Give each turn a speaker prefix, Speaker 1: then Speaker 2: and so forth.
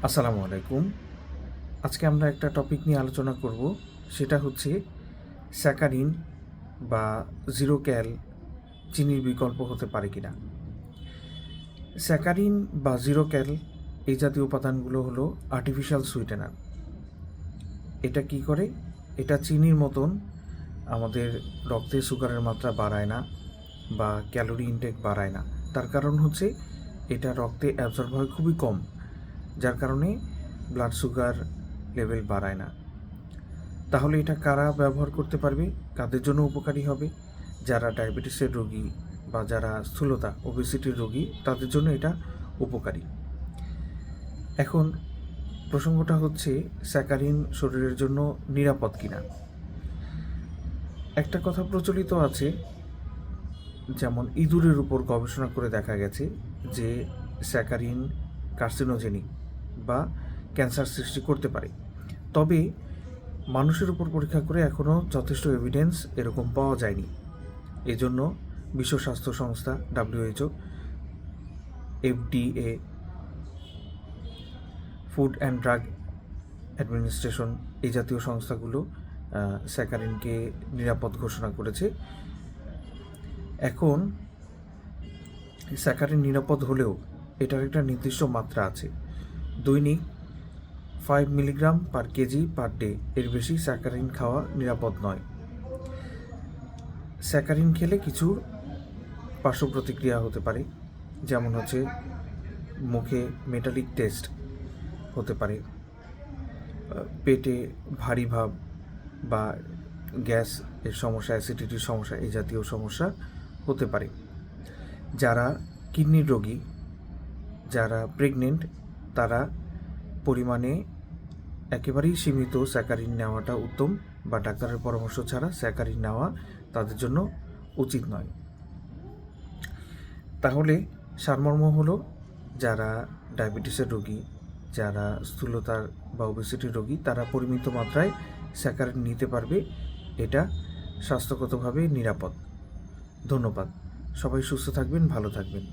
Speaker 1: আসসালামু আলাইকুম। আজকে আমরা একটা টপিক নিয়ে আলোচনা করব, সেটা হচ্ছে স্যাকারিন বা জিরো ক্যাল চিনির বিকল্প হতে পারে কিনা। স্যাকারিন বা জিরো ক্যাল এই জাতীয় উপাদানগুলো হলো আর্টিফিশিয়াল সুইটেনার। এটা কি করে? এটা চিনির মতন আমাদের রক্তে সুগারের মাত্রা বাড়ায় না বা ক্যালোরি ইনটেক বাড়ায় না। তার কারণ হচ্ছে এটা রক্তে অ্যাবজর্ব হয় খুবই কম, যার কারণে ব্লাড সুগার লেভেল বাড়ায় না। তাহলে এটা কারা ব্যবহার করতে পারবে, কাদের জন্য উপকারী হবে? যারা ডায়াবেটিসের রোগী বা যারা স্থূলতা ওবেসিটির রোগী, তাদের জন্য এটা উপকারী। এখন প্রসঙ্গটা হচ্ছে স্যাকারিন শরীরের জন্য নিরাপদ কিনা। একটা কথা প্রচলিত আছে, যেমন ইঁদুরের উপর গবেষণা করে দেখা গেছে যে স্যাকারিন কার্সিনোজেনিক বা ক্যান্সার সৃষ্টি করতে পারে। তবে মানুষের উপর পরীক্ষা করে এখনও যথেষ্ট এভিডেন্স এরকম পাওয়া যায়নি। এজন্য বিশ্ব স্বাস্থ্য সংস্থা WHO, FDA, food and drug administration এই জাতীয় সংস্থাগুলো স্যাকারিনকে নিরাপদ ঘোষণা করেছে। এখন স্যাকারিন নিরাপদ হলেও এটার একটা নির্দিষ্ট মাত্রা আছে। দৈনিক 5 milligram per KG per day, এর বেশি স্যাকারিন খাওয়া নিরাপদ নয়। স্যাকারিন খেলে কিছু পার্শ্ব প্রতিক্রিয়া হতে পারে, যেমন হচ্ছে মুখে মেটালিক টেস্ট হতে পারে, পেটে ভারী ভাব বা গ্যাস এর সমস্যা, অ্যাসিডিটির সমস্যা এই জাতীয় সমস্যা হতে পারে। যারা কিডনির রোগী, যারা প্রেগনেন্ট, তারা পরিমাণে একেবারেই সীমিত স্যাকারিন নেওয়াটা উত্তম, বা ডাক্তারের পরামর্শ ছাড়া স্যাকারিন নেওয়া তাদের জন্য উচিত নয়। তাহলে সারমর্ম হলো, যারা ডায়াবেটিসের রোগী, যারা স্থূলতার বা ওবেসিটির রোগী, তারা পরিমিত মাত্রায় স্যাকারিন নিতে পারবে। এটা স্বাস্থ্যগতভাবে নিরাপদ। ধন্যবাদ। সবাই সুস্থ থাকবেন, ভালো থাকবেন।